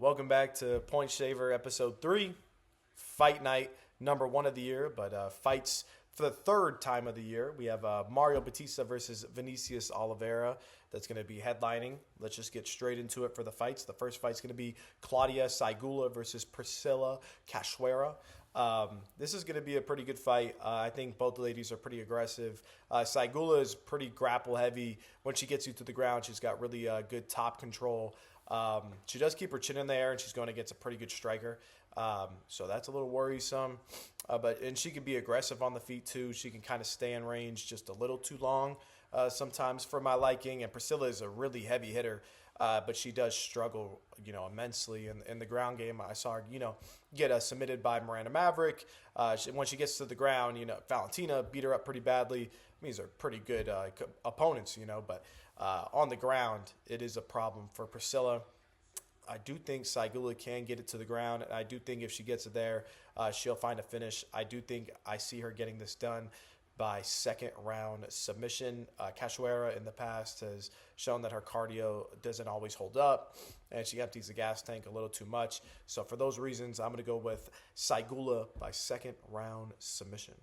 Welcome back to Point Shaver episode 3, fight night number 1 of the year, but fights for the third time of the year. We have Mario Batista versus Vinicius Oliveira that's going to be headlining. Let's just get straight into it for the fights. The first fight's going to be Claudia Saigula versus Priscilla Cachoeira. This is going to be a pretty good fight. I think both ladies are pretty aggressive. Saigula is pretty grapple heavy. When she gets you to the ground, she's got really good top control. She does keep her chin in the air, and she's going against a pretty good striker. So that's a little worrisome. And she can be aggressive on the feet too. She can kind of stay in range just a little too long sometimes for my liking. And Priscilla is a really heavy hitter, but she does struggle, immensely in the ground game. I saw her, get submitted by Miranda Maverick. When she gets to the ground, Valentina beat her up pretty badly. These are pretty good opponents, but on the ground, it is a problem for Priscilla. I do think Saigula can get it to the ground, and I do think if she gets it there, she'll find a finish. I do think I see her getting this done by second round submission. Cachoeira in the past has shown that her cardio doesn't always hold up, and she empties the gas tank a little too much. So for those reasons, I'm going to go with Saigula by second round submission.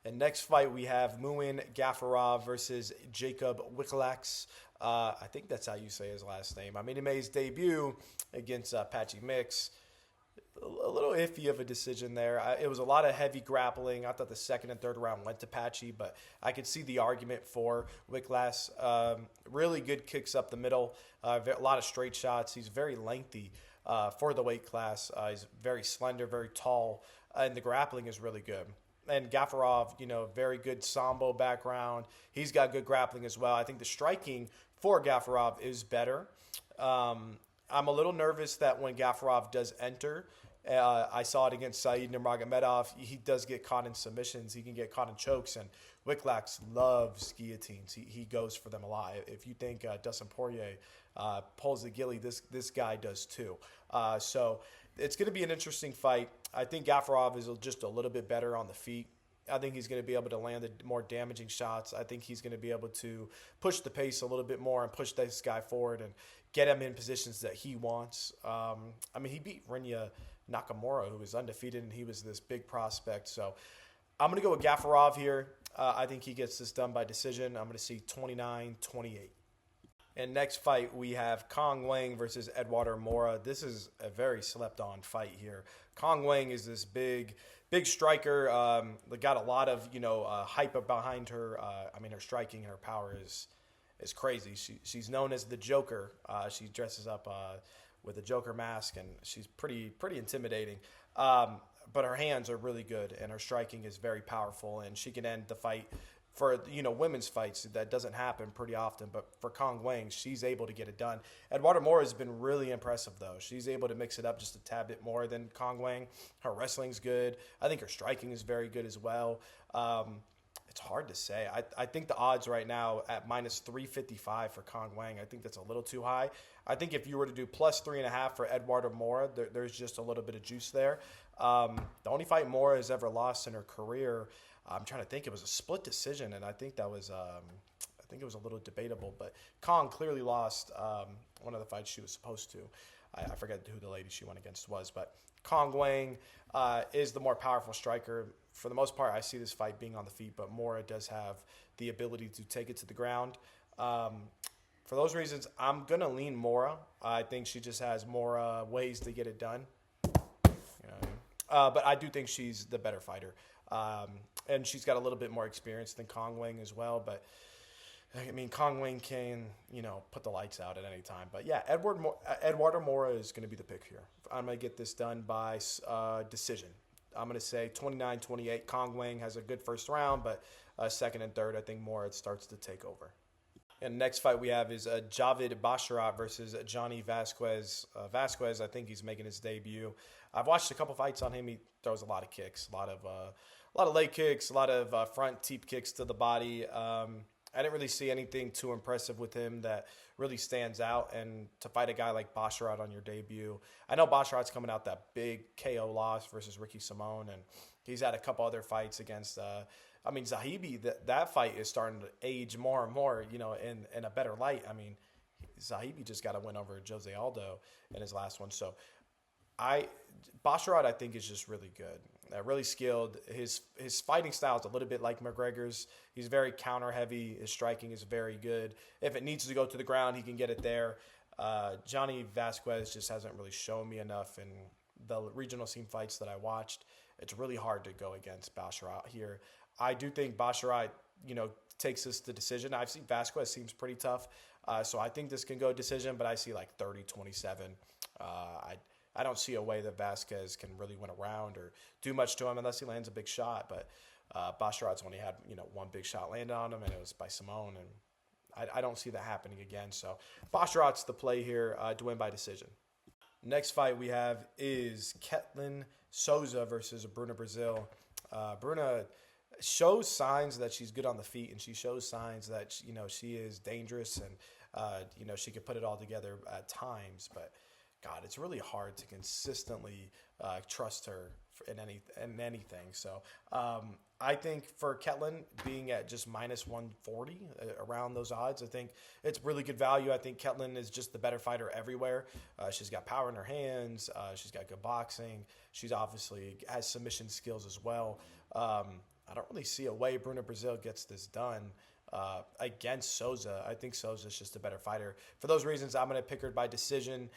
And next fight, we have Muin Gafurov versus Jacob Wiklax. I think that's how you say his last name. I mean, he made his debut against Patchy Mix. A little iffy of a decision there. It was a lot of heavy grappling. I thought the second and third round went to Patchy, but I could see the argument for Wiklax. Really good kicks up the middle. A lot of straight shots. He's very lengthy for the weight class. He's very slender, very tall, and the grappling is really good. And Gafurov, very good Sambo background. He's got good grappling as well. I think the striking for Gafurov is better. I'm a little nervous that when Gafurov does enter, I saw it against Said Nurmagomedov, he does get caught in submissions. He can get caught in chokes, and Wiklax loves guillotines. He goes for them a lot. If you think Dustin Poirier pulls the ghillie, this guy does too. So it's going to be an interesting fight. I think Gafurov is just a little bit better on the feet. I think he's going to be able to land the more damaging shots. I think he's going to be able to push the pace a little bit more and push this guy forward and get him in positions that he wants. He beat Rinya Nakamura, who was undefeated, and he was this big prospect. So I'm going to go with Gafurov here. I think he gets this done by decision. I'm going to see 29-28. And next fight, we have Kong Wang versus Eduardo Mora. This is a very slept-on fight here. Kong Wang is this big striker. Got a lot of hype behind her. Her striking and her power is crazy. She's known as the Joker. She dresses up with a Joker mask, and she's pretty intimidating. But her hands are really good, and her striking is very powerful, and she can end the fight. For women's fights, that doesn't happen pretty often, but for Kong Wang, she's able to get it done. Eduardo Mora has been really impressive, though. She's able to mix it up just a tad bit more than Kong Wang. Her wrestling's good. I think her striking is very good as well. It's hard to say. I think the odds right now at minus 355 for Kong Wang, I think that's a little too high. I think if you were to do plus 3.5 for Eduardo Mora, there's just a little bit of juice there. The only fight Mora has ever lost in her career, I'm trying to think. It was a split decision, and I think that was it was a little debatable. But Kong clearly lost one of the fights she was supposed to. I forget who the lady she went against was, but Kong Wang is the more powerful striker. For the most part, I see this fight being on the feet, but Mora does have the ability to take it to the ground. For those reasons, I'm going to lean Mora. I think she just has more ways to get it done. But I do think she's the better fighter. And she's got a little bit more experience than Kong Wang as well. But, Kong Wang can, put the lights out at any time. But, yeah, Eduardo Mora is going to be the pick here. I'm going to get this done by decision. I'm going to say 29-28. Kong Wang has a good first round, but second and third, I think Mora starts to take over. And next fight we have is Javid Basharat versus Johnny Vasquez. Vasquez, I think he's making his debut. I've watched a couple fights on him. He throws a lot of kicks, a lot of leg kicks, a lot of front teep kicks to the body. I didn't really see anything too impressive with him that really stands out. And to fight a guy like Basharat on your debut, I know Basharat's coming out that big KO loss versus Ricky Simone, and he's had a couple other fights against Zahibi. That fight is starting to age more and more, in a better light. Zahibi just got a win over Jose Aldo in his last one. So Basharat, I think, is just really good. Really skilled. His fighting style is a little bit like McGregor's. He's very counter heavy. His striking is very good. If it needs to go to the ground, he can get it there. Johnny Vasquez just hasn't really shown me enough in the regional scene fights that I watched. It's really hard to go against Basharat here. I do think Basharat, takes this to decision. I've seen Vasquez seems pretty tough. So I think this can go decision, but I see like 30-27. I don't see a way that Vasquez can really win a round or do much to him unless he lands a big shot. But Basharat's only had one big shot landed on him, and it was by Simone. And I don't see that happening again. So Basharat's the play here to win by decision. Next fight we have is Ketlin Souza versus Bruna Brazil. Bruna shows signs that she's good on the feet, and she shows signs that she is dangerous, and she could put it all together at times. But God, it's really hard to consistently trust her in anything. So I think for Ketlin being at just minus 140 around those odds, I think it's really good value. I think Ketlin is just the better fighter everywhere. She's got power in her hands. She's got good boxing. She's obviously has submission skills as well. I don't really see a way Bruna Brazil gets this done against Souza. I think Souza's just a better fighter. For those reasons, I'm going to pick her by decision.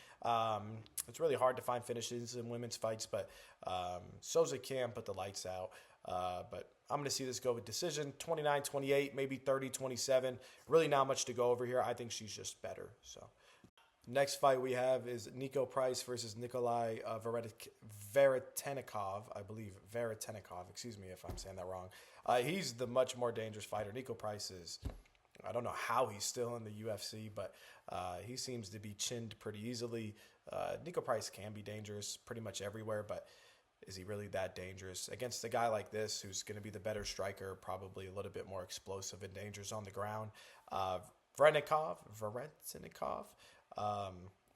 It's really hard to find finishes in women's fights, but Souza can put the lights out. But I'm going to see this go with decision, 29-28, maybe 30-27. Really not much to go over here. I think she's just better. So next fight we have is Nico Price versus Nikolai Veretennikov, I believe. Veretennikov, excuse me if I'm saying that wrong. He's the much more dangerous fighter. Nico Price is, I don't know how he's still in the UFC, but he seems to be chinned pretty easily. Nico Price can be dangerous pretty much everywhere, but is he really that dangerous? Against a guy like this who's going to be the better striker, probably a little bit more explosive and dangerous on the ground. Veretennikov,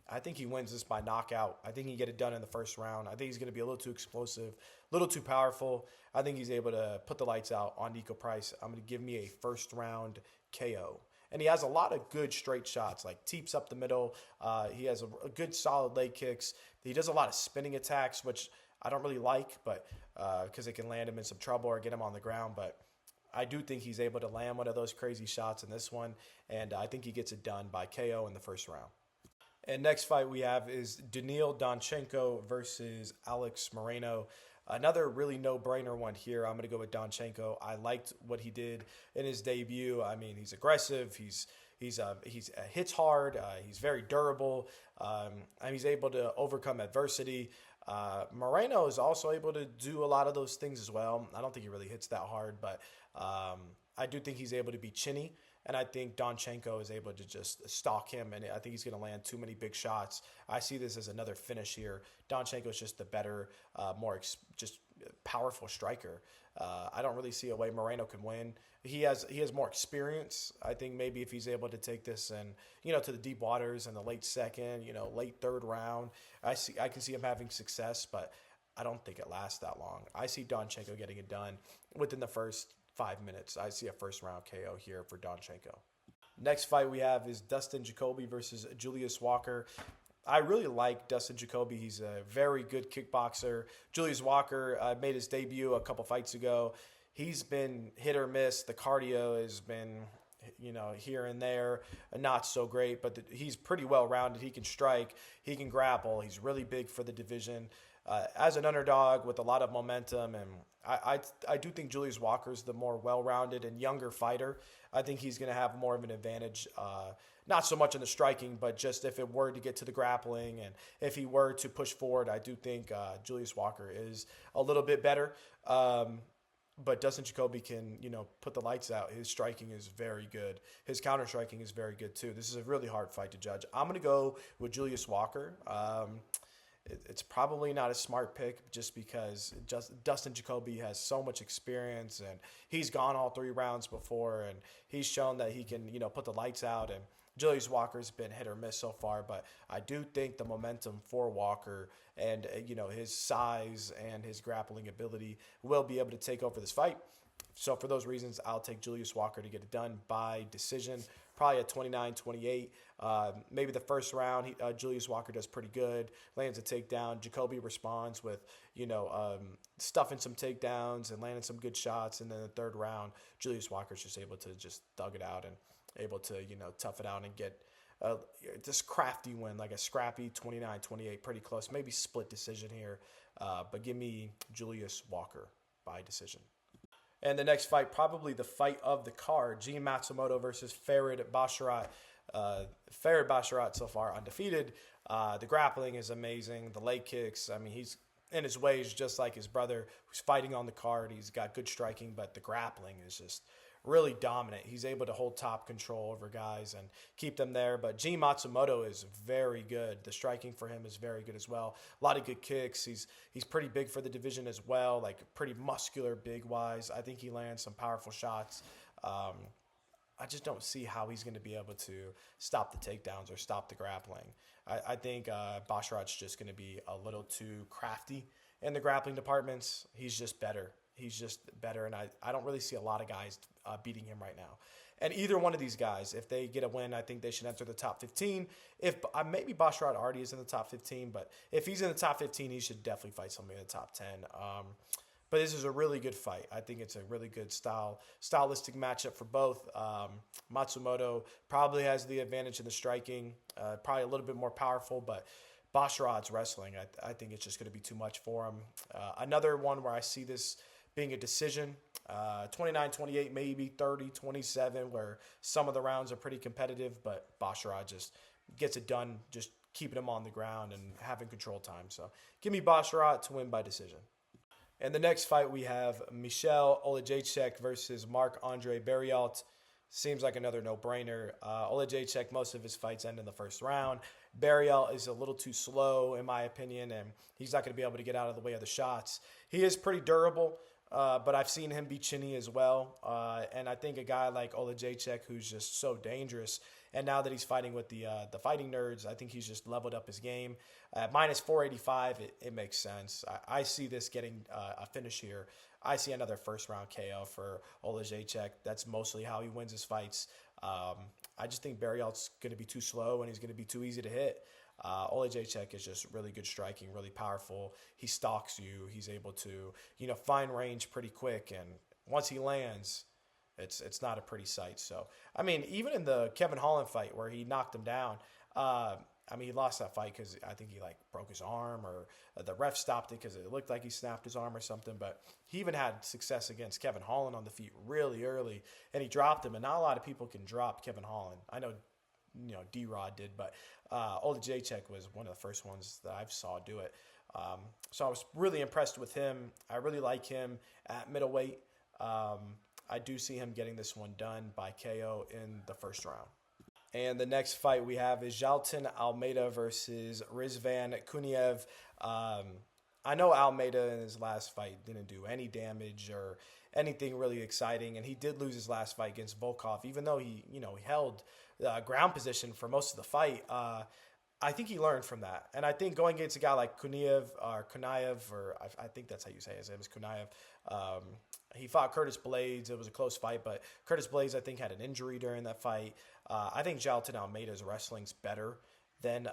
I think he wins this by knockout. I think he can get it done in the first round. I think he's going to be a little too explosive, a little too powerful. I think he's able to put the lights out on Nico Price. I'm going to give me a first round KO. And he has a lot of good straight shots, like teeps up the middle. He has a good solid leg kicks. He does a lot of spinning attacks, which I don't really like, but because it can land him in some trouble or get him on the ground. But I do think he's able to land one of those crazy shots in this one, and I think he gets it done by KO in the first round. And next fight we have is Daniil Donchenko versus Alex Moreno. Another really no-brainer one here. I'm going to go with Donchenko. I liked what he did in his debut. I mean, he's aggressive. He's hits hard. He's very durable. And he's able to overcome adversity. Moreno is also able to do a lot of those things as well. I don't think he really hits that hard, but I do think he's able to be chinny. And I think Donchenko is able to just stalk him, and I think he's going to land too many big shots. I see this as another finish here. Donchenko is just the better, more just powerful striker. I don't really see a way Moreno can win. He has more experience. I think maybe if he's able to take this and to the deep waters in the late second, late third round, I can see him having success, but I don't think it lasts that long. I see Donchenko getting it done within the first 5 minutes. I see a first round KO here for Donchenko. Next fight we have is Dustin Jacoby versus Julius Walker. I really like Dustin Jacoby. He's a very good kickboxer. Julius Walker made his debut a couple fights ago. He's been hit or miss. The cardio has been, here and there, not so great, but he's pretty well rounded. He can strike. He can grapple. He's really big for the division. As an underdog with a lot of momentum, and I do think Julius Walker's the more well-rounded and younger fighter. I think he's going to have more of an advantage, not so much in the striking, but just if it were to get to the grappling and if he were to push forward, I do think Julius Walker is a little bit better. But Dustin Jacoby can, put the lights out. His striking is very good. His counter striking is very good too. This is a really hard fight to judge. I'm going to go with Julius Walker. It's probably not a smart pick just because Dustin Jacoby has so much experience and he's gone all 3 rounds before and he's shown that he can, put the lights out. And Julius Walker's been hit or miss so far, but I do think the momentum for Walker and, his size and his grappling ability will be able to take over this fight. So for those reasons, I'll take Julius Walker to get it done by decision. probably a 29-28. Maybe the first round, Julius Walker does pretty good, lands a takedown. Jacoby responds with, stuffing some takedowns and landing some good shots. And then the third round, Julius Walker's just able to just thug it out and able to, tough it out and get this crafty win, like a scrappy 29-28, pretty close. Maybe split decision here, but give me Julius Walker by decision. And the next fight, probably the fight of the card, Gene Matsumoto versus Farid Basharat. Farid Basharat so far undefeated. The grappling is amazing. The leg kicks, he's in his ways just like his brother who's fighting on the card. He's got good striking, but the grappling is just really dominant. He's able to hold top control over guys and keep them there. But Gene Matsumoto is very good. The striking for him is very good as well. A lot of good kicks. He's pretty big for the division as well, like pretty muscular, big-wise. I think he lands some powerful shots. I just don't see how he's going to be able to stop the takedowns or stop the grappling. I think Basharat's just going to be a little too crafty in the grappling departments. He's just better. And I don't really see a lot of guys beating him right now. And either one of these guys, if they get a win, I think they should enter the top 15. If maybe Basharat already is in the top 15, but if he's in the top 15, he should definitely fight somebody in the top 10. But this is a really good fight. I think it's a really good stylistic matchup for both. Matsumoto probably has the advantage in the striking, probably a little bit more powerful, but Basharat's wrestling, I think it's just going to be too much for him. Another one where I see this being a decision, 29-28, maybe 30-27, where some of the rounds are pretty competitive, but Basharat just gets it done, just keeping him on the ground and having control time. So give me Basharat to win by decision. And the next fight we have Michel Olajaychek versus Marc-Andre Barriault. Seems like another no-brainer. Olajaychek, most of his fights end in the first round. Barriault is a little too slow, in my opinion, and he's not going to be able to get out of the way of the shots. He is pretty durable, but I've seen him be chinny as well. And I think a guy like Olajaychek, who's just so dangerous, and now that he's fighting with the fighting nerds, I think he's just leveled up his game. At minus 485, it makes sense. I see this getting a finish here. I see another first-round KO for Olajaychek. That's mostly how he wins his fights. I just think Barriault's going to be too slow, and he's going to be too easy to hit. Olajaychek is just really good striking, really powerful. He stalks you. He's able to, find range pretty quick, and once he lands, it's not a pretty sight. So, even in the Kevin Holland fight where he knocked him down, he lost that fight because I think he broke his arm, or the ref stopped it because it looked like he snapped his arm or something. But he even had success against Kevin Holland on the feet really early, and he dropped him. And not a lot of people can drop Kevin Holland. I know, D-Rod did, but Olajaychek was one of the first ones that I saw do it. So I was really impressed with him. I really like him at middleweight. I do see him getting this one done by KO in the first round. And the next fight we have is Jailton Almeida versus Rizvan Kuniev. I know Almeida in his last fight didn't do any damage or anything really exciting, and he did lose his last fight against Volkov, even though he held ground position for most of the fight. I think he learned from that, and I think going against a guy like Kuniev, or I think that's how you say his name is Kuniev. He fought Curtis Blades. It was a close fight, but Curtis Blades, I think, had an injury during that fight. I think Jailton Almeida's wrestling's better than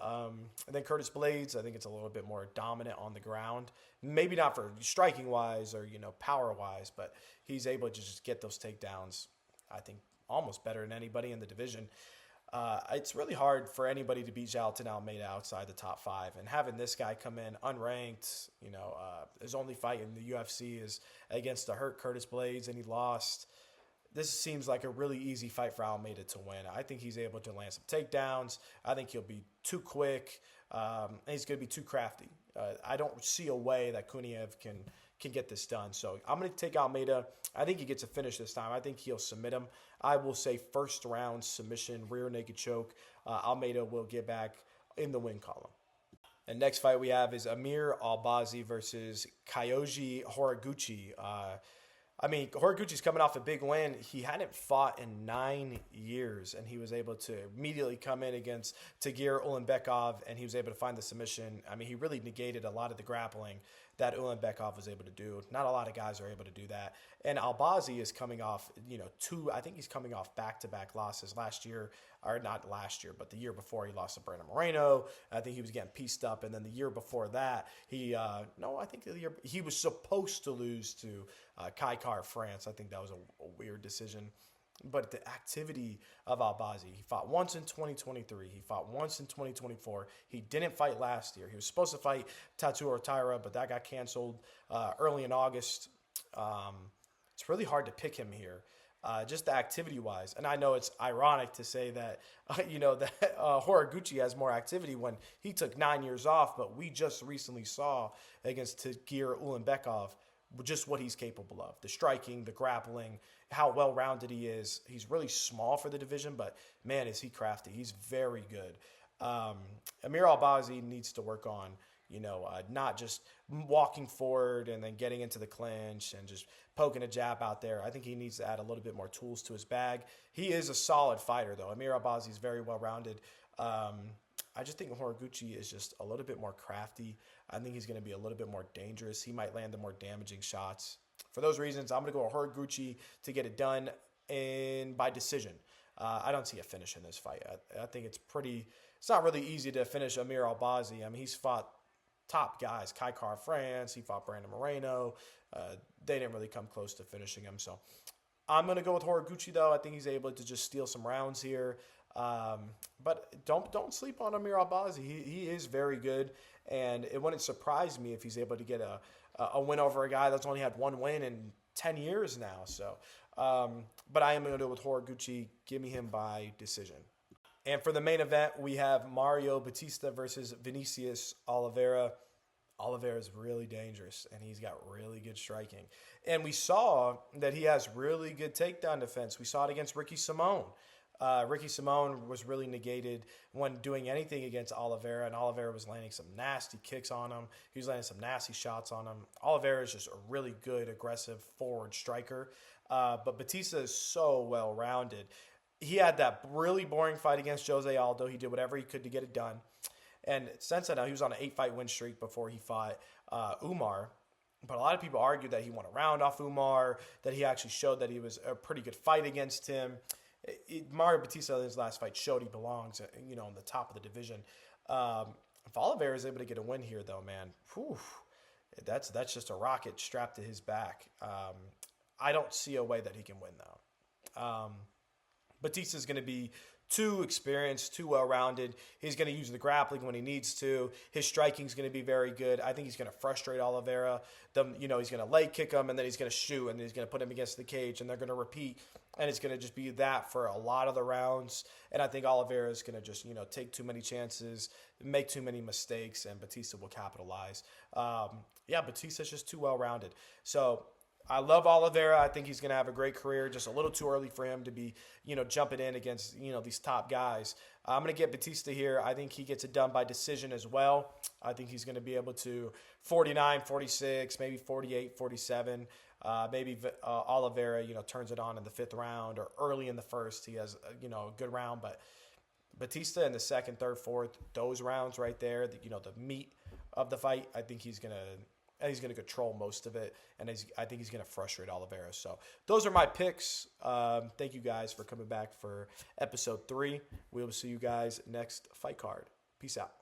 Curtis Blades. I think it's a little bit more dominant on the ground. Maybe not for striking-wise or, power-wise, but he's able to just get those takedowns, I think, almost better than anybody in the division. It's really hard for anybody to beat Jailton Almeida outside the top 5. And having this guy come in unranked, his only fight in the UFC is against the hurt Curtis Blades, and he lost. This seems like a really easy fight for Almeida to win. I think he's able to land some takedowns. I think he'll be too quick, and he's going to be too crafty. I don't see a way that Kuniev can get this done. So I'm going to take Almeida. I think he gets a finish this time. I think he'll submit him. I will say first round submission, rear naked choke. Almeida will get back in the win column. And next fight we have is Amir Albazi versus Kyoji Horiguchi. I mean, Horiguchi's coming off a big win. He hadn't fought in 9 years, and he was able to immediately come in against Tagir Ulanbekov, and he was able to find the submission. I mean, he really negated a lot of the grappling that Ulanbekov was able to do. Not a lot of guys are able to do that. And Albazi is coming off, I think he's coming off back-to-back losses last year, or not last year, but the year before he lost to Brandon Moreno. I think he was getting pieced up. And then the year before that, he was supposed to lose to Kai Kara France. I think that was a weird decision. But the activity of Albazi, he fought once in 2023. He fought once in 2024. He didn't fight last year. He was supposed to fight Tatsuro Taira, but that got canceled early in August. It's really hard to pick him here, just the activity-wise. And I know it's ironic to say that, that Horiguchi has more activity when he took 9 years off, but we just recently saw against Tagir Ulanbekov just what he's capable of. The striking, the grappling, how well-rounded he is. He's really small for the division, but, man, is he crafty. He's very good. Amir Albazi needs to work on, not just walking forward and then getting into the clinch and just poking a jab out there. I think he needs to add a little bit more tools to his bag. He is a solid fighter, though. Amir Albazi is very well-rounded. I just think Horiguchi is just a little bit more crafty. I think he's going to be a little bit more dangerous. He might land the more damaging shots. For those reasons, I'm going to go with Horiguchi to get it done by decision. I don't see a finish in this fight. I think it's not really easy to finish Amir Albazi. I mean, he's fought top guys, Kai Kara France. He fought Brandon Moreno. They didn't really come close to finishing him. So I'm going to go with Horiguchi, though. I think he's able to just steal some rounds here. But don't sleep on Amir Albazi. He is very good, and it wouldn't surprise me if he's able to get a win over a guy that's only had one win in 10 years now. So, but I am going to go with Horiguchi. Give me him by decision. And for the main event, we have Mario Batista versus Vinicius Oliveira. Oliveira is really dangerous, and he's got really good striking. And we saw that he has really good takedown defense. We saw it against Ricky Simon. Ricky Simon was really negated when doing anything against Oliveira, and Oliveira was landing some nasty kicks on him. He was landing some nasty shots on him. Oliveira is just a really good, aggressive forward striker, but Batista is so well-rounded. He had that really boring fight against Jose Aldo. He did whatever he could to get it done. And since then, he was on an 8-fight win streak before he fought Umar. But a lot of people argued that he won a round off Umar, that he actually showed that he was a pretty good fight against him. Mario Batista in his last fight showed he belongs, in the top of the division. If Oliveira is able to get a win here, though, man, that's just a rocket strapped to his back. I don't see a way that he can win, though. Batista's going to be too experienced, too well-rounded. He's going to use the grappling when he needs to. His striking's going to be very good. I think he's going to frustrate Oliveira. He's going to leg kick him, and then he's going to shoot, and then he's going to put him against the cage, and they're going to repeat. And it's going to just be that for a lot of the rounds. And I think Oliveira is going to just, take too many chances, make too many mistakes, and Batista will capitalize. Batista's just too well-rounded. So I love Oliveira. I think he's going to have a great career. Just a little too early for him to be, jumping in against, these top guys. I'm going to get Batista here. I think he gets it done by decision as well. I think he's going to be able to 49, 46, maybe 48, 47. Maybe Oliveira, turns it on in the 5th round or early in the 1st. He has, a good round. But Batista in the 2nd, 3rd, 4th, those rounds right there, the meat of the fight, I think he's going to control most of it, and I think he's going to frustrate Oliveira. So those are my picks. Thank you guys for coming back for episode 3. We will see you guys next fight card. Peace out.